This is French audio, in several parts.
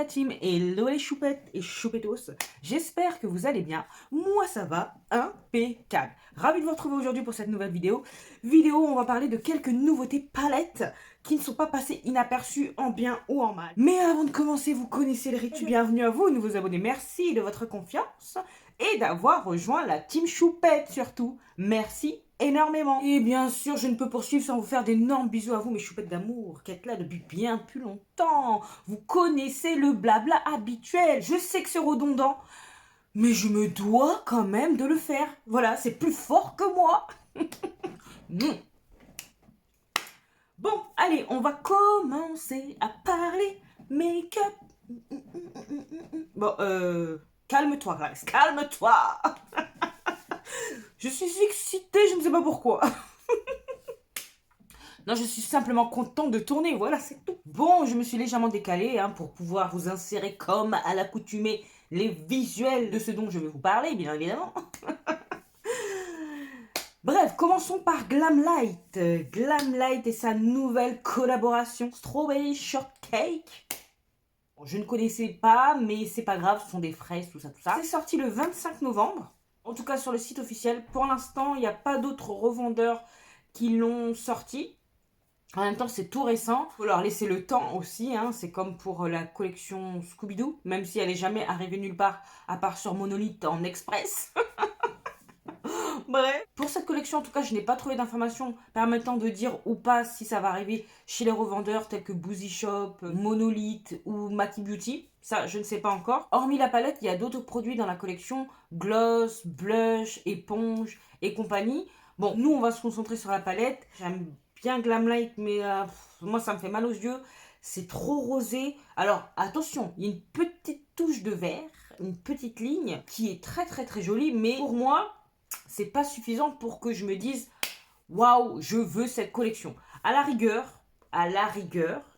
la team, hello les choupettes et choupettos, j'espère que vous allez bien, moi ça va, impeccable. Ravi de vous retrouver aujourd'hui pour cette nouvelle vidéo. On va parler de quelques nouveautés palettes qui ne sont pas passées inaperçues en bien ou en mal. Mais avant de commencer, vous connaissez le rituel, bienvenue à vous, nouveaux abonnés, merci de votre confiance et d'avoir rejoint la team choupette surtout, merci énormément. Et bien sûr, je ne peux poursuivre sans vous faire d'énormes bisous à vous, mes choupettes d'amour, qui êtes là depuis bien plus longtemps. Vous connaissez le blabla habituel. Je sais que c'est redondant, mais je me dois quand même de le faire. Voilà, c'est plus fort que moi. Bon, allez, on va commencer à parler make-up. Bon, calme-toi, Grace, calme-toi. Je suis excitée, je ne sais pas pourquoi. Non, je suis simplement contente de tourner, voilà, c'est tout. Bon, je me suis légèrement décalée pour pouvoir vous insérer comme à l'accoutumée les visuels de ce dont je vais vous parler, bien évidemment. Bref, commençons par Glamlight. Glamlight et sa nouvelle collaboration Strawberry Shortcake. Bon, je ne connaissais pas, mais c'est pas grave, ce sont des fraises, tout ça, tout ça. C'est sorti le 25 novembre. En tout cas sur le site officiel. Pour l'instant, il n'y a pas d'autres revendeurs qui l'ont sorti. En même temps, c'est tout récent. Il faut leur laisser le temps aussi. C'est comme pour la collection Scooby-Doo. Même si elle n'est jamais arrivée nulle part, à part sur Monolith en express. Bref. Pour cette collection, en tout cas, je n'ai pas trouvé d'informations permettant de dire ou pas si ça va arriver chez les revendeurs tels que Boozy Shop, Monolith ou Maki Beauty. Ça, je ne sais pas encore. Hormis la palette, il y a d'autres produits dans la collection. Gloss, blush, éponge et compagnie. Bon, nous, on va se concentrer sur la palette. J'aime bien Glamlight, mais moi, ça me fait mal aux yeux. C'est trop rosé. Alors, attention, il y a une petite touche de vert, une petite ligne qui est très, très, très jolie. Mais pour moi, c'est pas suffisant pour que je me dise waouh, je veux cette collection. À la rigueur,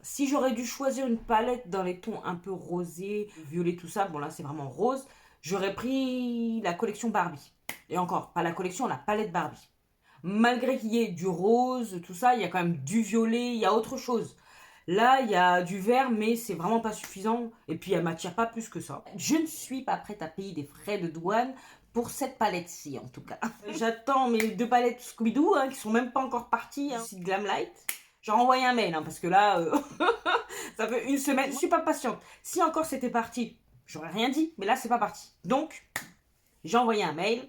si j'aurais dû choisir une palette dans les tons un peu rosés, violet, tout ça, bon là c'est vraiment rose, j'aurais pris la collection Barbie. Et encore, pas la collection, la palette Barbie. Malgré qu'il y ait du rose, tout ça, il y a quand même du violet, il y a autre chose. Là, il y a du vert, mais c'est vraiment pas suffisant. Et puis, elle m'attire pas plus que ça. Je ne suis pas prête à payer des frais de douane pour cette palette-ci, en tout cas. J'attends mes 2 palettes Scooby-Doo, qui sont même pas encore parties, site Glamlight. J'ai envoyé un mail, parce que là, ça fait une semaine. Je suis pas patiente. Si encore c'était parti, j'aurais rien dit, mais là, c'est pas parti. Donc, j'ai envoyé un mail.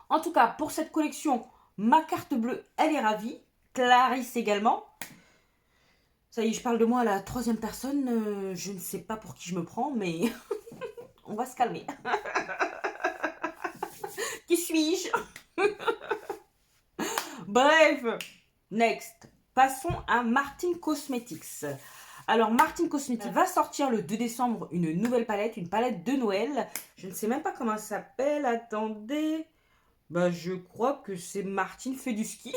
En tout cas, pour cette collection, ma carte bleue, elle est ravie. Clarisse également. Ça y est, je parle de moi à la 3e personne. Je ne sais pas pour qui je me prends, mais on va se calmer. Qui suis-je? Bref, next. Passons à Martin Cosmetics. Alors, Martin Cosmetics va sortir le 2 décembre une nouvelle palette, une palette de Noël. Je ne sais même pas comment elle s'appelle. Attendez. Je crois que c'est Martin fait du ski.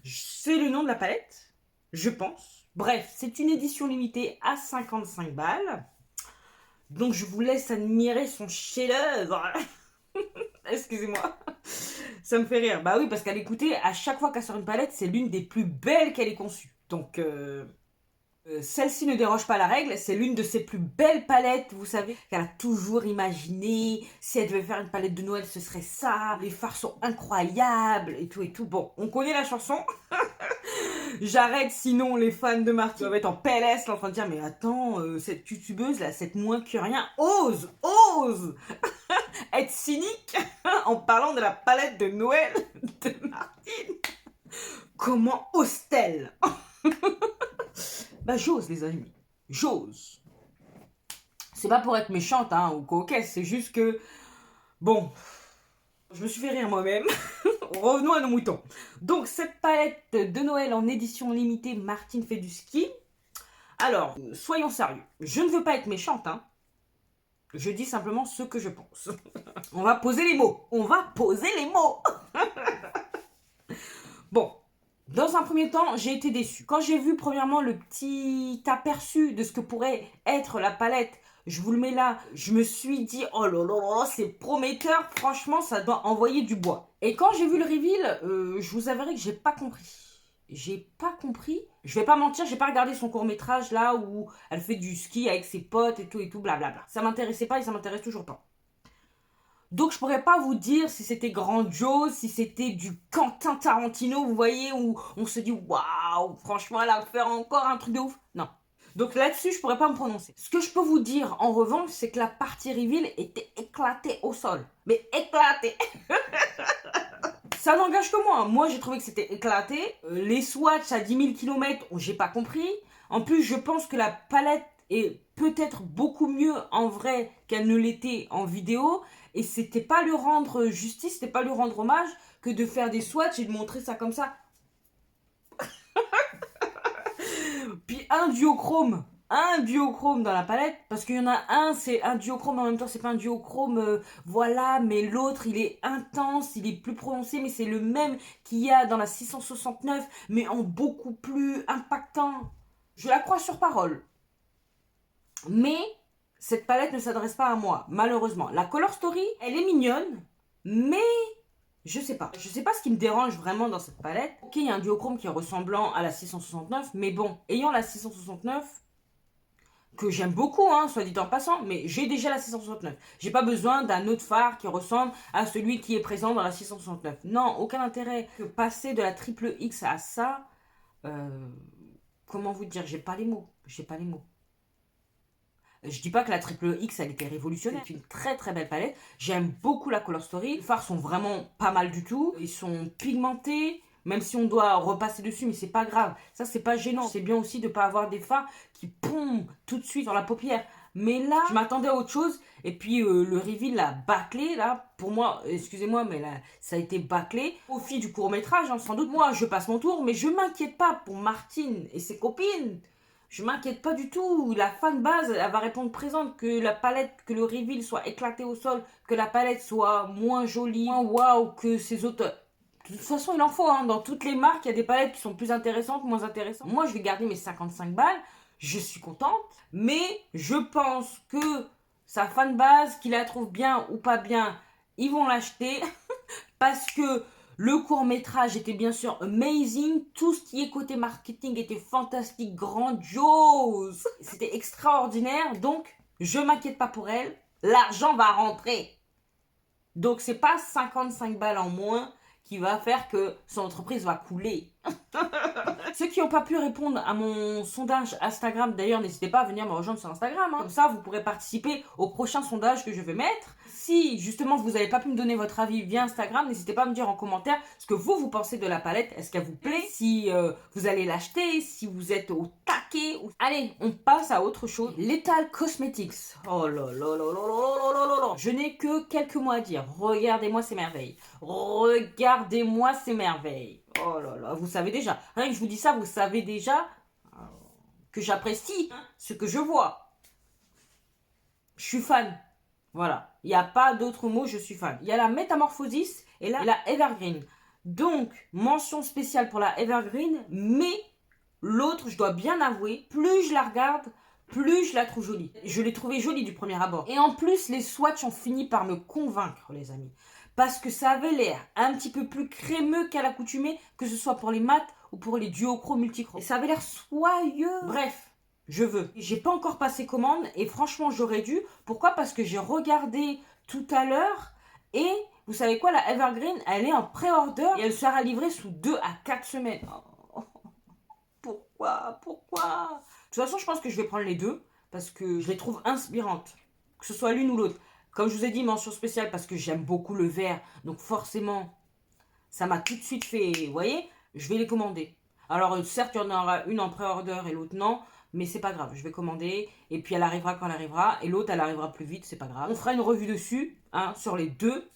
C'est le nom de la palette. Je pense. Bref, c'est une édition limitée à 55 balles. Donc, je vous laisse admirer son chef-d'œuvre. Excusez-moi. Ça me fait rire. Bah oui, parce qu'à l'écouter, à chaque fois qu'elle sort une palette, c'est l'une des plus belles qu'elle ait conçues. Donc, celle-ci ne déroge pas à la règle. C'est l'une de ses plus belles palettes, vous savez, qu'elle a toujours imaginé. Si elle devait faire une palette de Noël, ce serait ça. Les fards sont incroyables et tout et tout. Bon, on connaît la chanson. J'arrête, sinon les fans de Martin doivent être en PLS là, en train de dire mais attends, cette youtubeuse là, cette moins que rien, ose être cynique en parlant de la palette de Noël de Martine. Comment ose-t-elle? J'ose les amis, j'ose. C'est pas pour être méchante ou coquette, c'est juste que bon, je me suis fait rire moi-même. Revenons à nos moutons. Donc, cette palette de Noël en édition limitée, Martin fait du ski. Alors, soyons sérieux. Je ne veux pas être méchante, Je dis simplement ce que je pense. On va poser les mots. Bon, dans un premier temps, j'ai été déçue. Quand j'ai vu premièrement le petit aperçu de ce que pourrait être la palette, je vous le mets là, je me suis dit, oh là là là, c'est prometteur, franchement, ça doit envoyer du bois. Et quand j'ai vu le reveal, je vous avouerai que j'ai pas compris. j'ai pas compris. Je vais pas mentir, j'ai pas regardé son court-métrage là où elle fait du ski avec ses potes et tout, blablabla. Ça m'intéressait pas et ça m'intéresse toujours pas. Donc je pourrais pas vous dire si c'était grandiose, si c'était du Quentin Tarantino, vous voyez, où on se dit waouh, franchement, elle va faire encore un truc de ouf. Non. Donc là-dessus, je pourrais pas me prononcer. Ce que je peux vous dire en revanche, c'est que la partie reveal était éclatée au sol. Mais éclatée. Ça n'engage que moi. Moi, j'ai trouvé que c'était éclaté. Les swatchs à 10 000 km, j'ai pas compris. En plus, je pense que la palette est peut-être beaucoup mieux en vrai qu'elle ne l'était en vidéo. Et c'était pas lui rendre justice, c'était pas lui rendre hommage que de faire des swatchs et de montrer ça comme ça. Puis un duochrome dans la palette, parce qu'il y en a un, c'est un duochrome, en même temps c'est pas un duochrome, voilà, mais l'autre il est intense, il est plus prononcé, mais c'est le même qu'il y a dans la 669, mais en beaucoup plus impactant. Je la crois sur parole. Mais cette palette ne s'adresse pas à moi, malheureusement. La Color Story, elle est mignonne, mais je sais pas. Je sais pas ce qui me dérange vraiment dans cette palette. Ok, il y a un duochrome qui est ressemblant à la 669, mais bon, ayant la 669, que j'aime beaucoup, hein, soit dit en passant, mais j'ai déjà la 669. J'ai pas besoin d'un autre phare qui ressemble à celui qui est présent dans la 669. Non, aucun intérêt. Que passer de la triple X à ça, comment vous dire, j'ai pas les mots. Je dis pas que la triple X elle était révolutionnaire, c'est une très très belle palette. J'aime beaucoup la Color Story. Les fards sont vraiment pas mal du tout. Ils sont pigmentés, même si on doit repasser dessus, mais c'est pas grave. Ça c'est pas gênant. C'est bien aussi de pas avoir des fards qui pompent tout de suite dans la paupière. Mais là, je m'attendais à autre chose. Et puis le reveal, la bâclé, là, pour moi, excusez-moi, mais là, ça a été bâclé. Au fil du court-métrage, hein, sans doute. Moi, je passe mon tour, mais je m'inquiète pas pour Martine et ses copines. Je m'inquiète pas du tout. La fanbase, elle va répondre présente. Que la palette, que le reveal soit éclaté au sol, que la palette soit moins jolie, moins waouh que ses autres. De toute façon, il en faut. Hein. Dans toutes les marques, il y a des palettes qui sont plus intéressantes, moins intéressantes. Moi, je vais garder mes 55 balles. Je suis contente. Mais je pense que sa fanbase, qu'il la trouve bien ou pas bien, ils vont l'acheter. Parce que le court-métrage était bien sûr amazing. Tout ce qui est côté marketing était fantastique, grandiose. C'était extraordinaire. Donc, je m'inquiète pas pour elle. L'argent va rentrer. Donc, c'est pas 55 balles en moins qui va faire que son entreprise va couler. Ceux qui n'ont pas pu répondre à mon sondage Instagram, d'ailleurs, n'hésitez pas à venir me rejoindre sur Instagram. Hein. Comme ça, vous pourrez participer au prochain sondage que je vais mettre. Si, justement, vous n'avez pas pu me donner votre avis via Instagram, n'hésitez pas à me dire en commentaire ce que vous pensez de la palette. Est-ce qu'elle vous plaît? Si vous allez l'acheter, si vous êtes au taquet. Ou... Allez, on passe à autre chose. Lethal Cosmetics. Oh là là là là là là là là. Je n'ai que quelques mots à dire. Regardez-moi ces merveilles. Regardez-moi ces merveilles. Oh là là, vous savez déjà. Rien que je vous dis ça, vous savez déjà que j'apprécie ce que je vois. Je suis fan. Voilà. Il n'y a pas d'autre mot, je suis fan. Il y a la Métamorphosis et la Evergreen. Donc, mention spéciale pour la Evergreen, mais l'autre, je dois bien avouer, plus je la regarde, plus je la trouve jolie. Je l'ai trouvée jolie du premier abord. Et en plus, les swatchs ont fini par me convaincre, les amis. Parce que ça avait l'air un petit peu plus crémeux qu'à l'accoutumée, que ce soit pour les mat ou pour les duochrome multichrome. Et ça avait l'air soyeux. Bref, je veux. J'ai pas encore passé commande et franchement j'aurais dû. Pourquoi? Parce que j'ai regardé tout à l'heure et vous savez quoi, la Evergreen, elle est en pré-order et elle sera livrée sous 2 à 4 semaines. Oh, pourquoi? De toute façon, je pense que je vais prendre les deux parce que je les trouve inspirantes. Que ce soit l'une ou l'autre. Comme je vous ai dit, mention spéciale parce que j'aime beaucoup le vert. Donc forcément, ça m'a tout de suite fait... Vous voyez, je vais les commander. Alors certes, il y en aura une en pré-order et l'autre non. Mais c'est pas grave, je vais commander. Et puis elle arrivera quand elle arrivera. Et l'autre, elle arrivera plus vite, c'est pas grave. On fera une revue dessus, hein, sur les deux.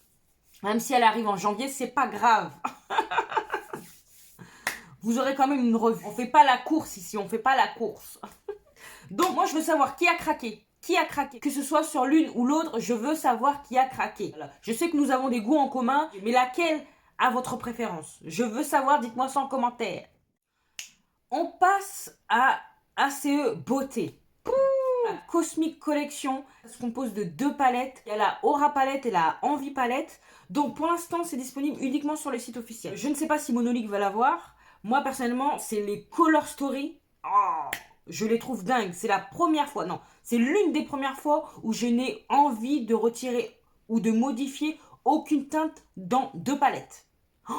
Même si elle arrive en janvier, c'est pas grave. Vous aurez quand même une revue. On fait pas la course ici, on fait pas la course. Donc moi, je veux savoir qui a craqué. Qui a craqué? Que ce soit sur l'une ou l'autre, je veux savoir qui a craqué. Voilà. Je sais que nous avons des goûts en commun, mais laquelle a votre préférence? Je veux savoir, dites-moi ça en commentaire. On passe à ACE Beauté. La Cosmic Collection, ça se compose de 2 palettes. Il y a la Aura palette et la Envie palette. Donc pour l'instant, c'est disponible uniquement sur le site officiel. Je ne sais pas si Monolith va l'avoir. Moi, personnellement, c'est les Color Story. Oh, je les trouve dingues. C'est la première fois, non, c'est l'une des premières fois où je n'ai envie de retirer ou de modifier aucune teinte dans deux palettes. Oh,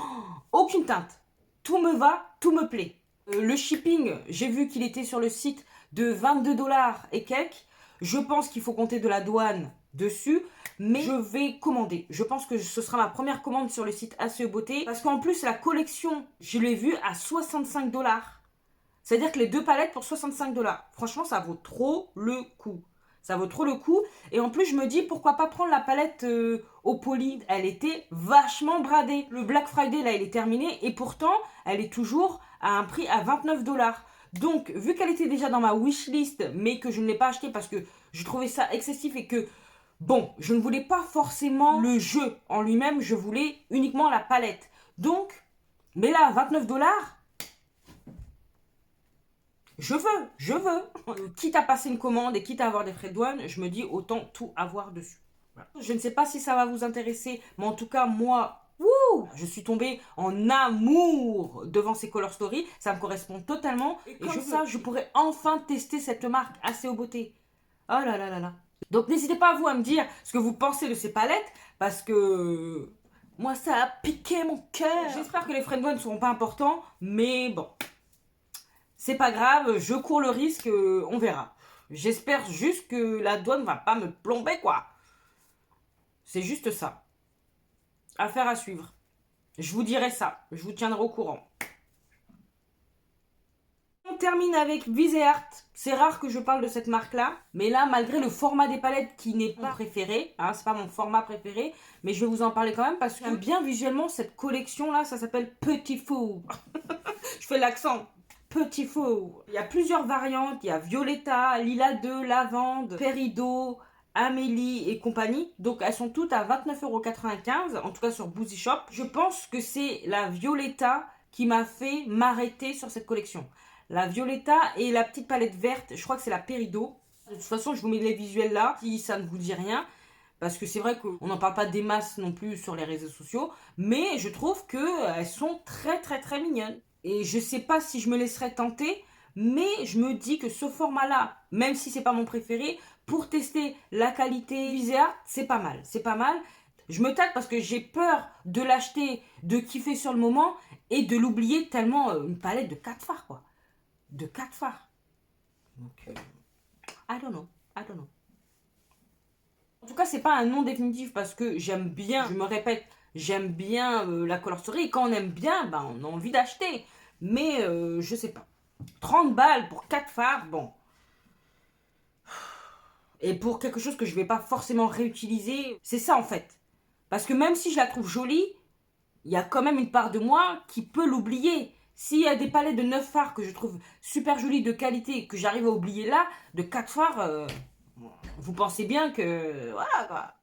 aucune teinte. Tout me va, tout me plaît. Le shipping, j'ai vu qu'il était sur le site de 22 $ et quelques. Je pense qu'il faut compter de la douane dessus, mais je vais commander. Je pense que ce sera ma première commande sur le site ACE Beauté, parce qu'en plus la collection, je l'ai vue à 65 $. C'est-à-dire que les deux palettes pour 65 $. Franchement, ça vaut trop le coup. Ça vaut trop le coup. Et en plus, je me dis, pourquoi pas prendre la palette au poly. Elle était vachement bradée. Le Black Friday, là, il est terminé. Et pourtant, elle est toujours à un prix à 29 $. Donc, vu qu'elle était déjà dans ma wishlist, mais que je ne l'ai pas achetée parce que je trouvais ça excessif et que, bon, je ne voulais pas forcément le jeu en lui-même, je voulais uniquement la palette. Donc, mais là, 29 $, je veux. Quitte à passer une commande et quitte à avoir des frais de douane, je me dis autant tout avoir dessus. Voilà. Je ne sais pas si ça va vous intéresser, mais en tout cas, moi, je suis tombée en amour devant ces Color Story. Ça me correspond totalement. Et comme ça, je pourrais enfin tester cette marque ACE Beauté. Oh là là là là. Donc n'hésitez pas vous à me dire ce que vous pensez de ces palettes, parce que moi, ça a piqué mon cœur. J'espère que les frais de douane ne seront pas importants, mais bon. C'est pas grave, je cours le risque, on verra. J'espère juste que la douane va pas me plomber, quoi. C'est juste ça. Affaire à suivre. Je vous dirai ça, je vous tiendrai au courant. On termine avec Viseart. C'est rare que je parle de cette marque-là, mais là, malgré le format des palettes qui n'est pas préféré, hein, c'est pas mon format préféré, mais je vais vous en parler quand même parce que j'aime bien visuellement cette collection-là, ça s'appelle Petit Fou. Je fais l'accent. Petit Fou. Il y a plusieurs variantes. Il y a Violetta, Lila 2, Lavande, Perido, Amélie et compagnie. Donc elles sont toutes à 29,95 €, en tout cas sur Boozy Shop. Je pense que c'est la Violetta qui m'a fait m'arrêter sur cette collection. La Violetta et la petite palette verte, je crois que c'est la Perido. De toute façon, je vous mets les visuels là, si ça ne vous dit rien. Parce que c'est vrai qu'on n'en parle pas des masses non plus sur les réseaux sociaux. Mais je trouve qu'elles sont très très très mignonnes. Et je sais pas si je me laisserai tenter, mais je me dis que ce format-là, même si c'est pas mon préféré, pour tester la qualité Viseart, c'est pas mal. C'est pas mal. Je me tâte parce que j'ai peur de l'acheter, de kiffer sur le moment et de l'oublier tellement une palette de 4 fards, quoi. De 4 fards. Donc, I don't know. En tout cas, c'est pas un nom définitif parce que j'aime bien, je me répète, j'aime bien la Color Story. Et quand on aime bien, ben, on a envie d'acheter. Mais je sais pas. 30 balles pour 4 fards, bon. Et pour quelque chose que je vais pas forcément réutiliser, c'est ça en fait. Parce que même si je la trouve jolie, il y a quand même une part de moi qui peut l'oublier. S'il y a des palettes de 9 fards que je trouve super jolies, de qualité, que j'arrive à oublier là, de 4 fards, vous pensez bien que... Voilà quoi.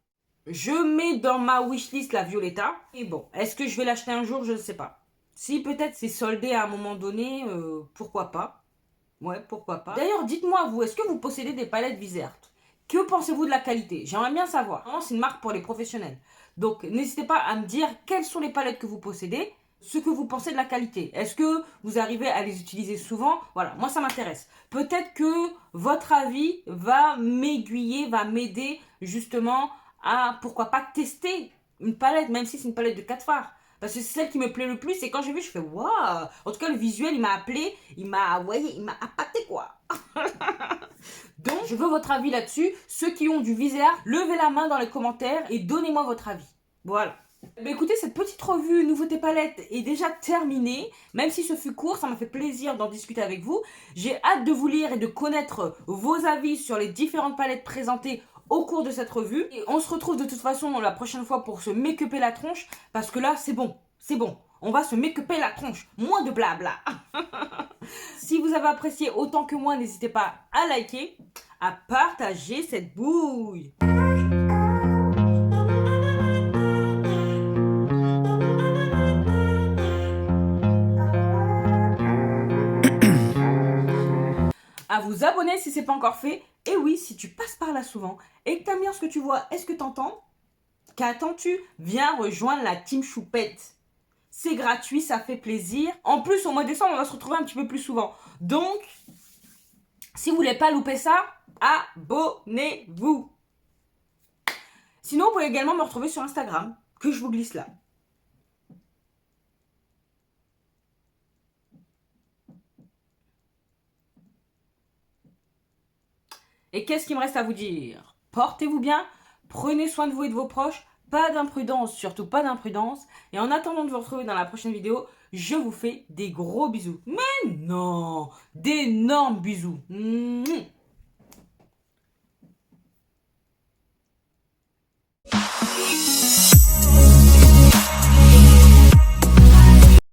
Je mets dans ma wishlist la Violetta. Et bon, est-ce que je vais l'acheter un jour? Je ne sais pas. Si peut-être c'est soldé à un moment donné, pourquoi pas. Ouais, pourquoi pas. D'ailleurs, dites-moi vous, est-ce que vous possédez des palettes Viseart? Que pensez-vous de la qualité? J'aimerais bien savoir. Vraiment, c'est une marque pour les professionnels. Donc, n'hésitez pas à me dire quelles sont les palettes que vous possédez, ce que vous pensez de la qualité. Est-ce que vous arrivez à les utiliser souvent? Voilà, moi ça m'intéresse. Peut-être que votre avis va m'aiguiller, va m'aider justement à, pourquoi pas, tester une palette, même si c'est une palette de 4 fards. Parce que c'est celle qui me plaît le plus. Et quand j'ai vu, je fais waouh. En tout cas, le visuel, il m'a appelé. Il m'a appâté, quoi. Donc, je veux votre avis là-dessus. Ceux qui ont du Viseart, levez la main dans les commentaires et donnez-moi votre avis. Voilà. Mais écoutez, cette petite revue Nouveauté Palette est déjà terminée. Même si ce fut court, ça m'a fait plaisir d'en discuter avec vous. J'ai hâte de vous lire et de connaître vos avis sur les différentes palettes présentées au cours de cette revue. Et on se retrouve de toute façon la prochaine fois pour se make-upper la tronche. Parce que là, c'est bon. C'est bon. On va se make-upper la tronche. Moins de blabla. Si vous avez apprécié autant que moi, n'hésitez pas à liker, à partager cette bouille. À vous abonner si c'est pas encore fait. Et oui, si tu passes par là souvent et que t'aimes bien ce que tu vois, est-ce que t'entends? Qu'attends-tu? Viens rejoindre la team choupette. C'est gratuit, ça fait plaisir. En plus, au mois de décembre, on va se retrouver un petit peu plus souvent. Donc, si vous voulez pas louper ça, abonnez-vous. Sinon, vous pouvez également me retrouver sur Instagram, que je vous glisse là. Et qu'est-ce qu'il me reste à vous dire? Portez-vous bien, prenez soin de vous et de vos proches, pas d'imprudence, surtout pas d'imprudence. Et en attendant de vous retrouver dans la prochaine vidéo, je vous fais des gros bisous. Mais non, d'énormes bisous.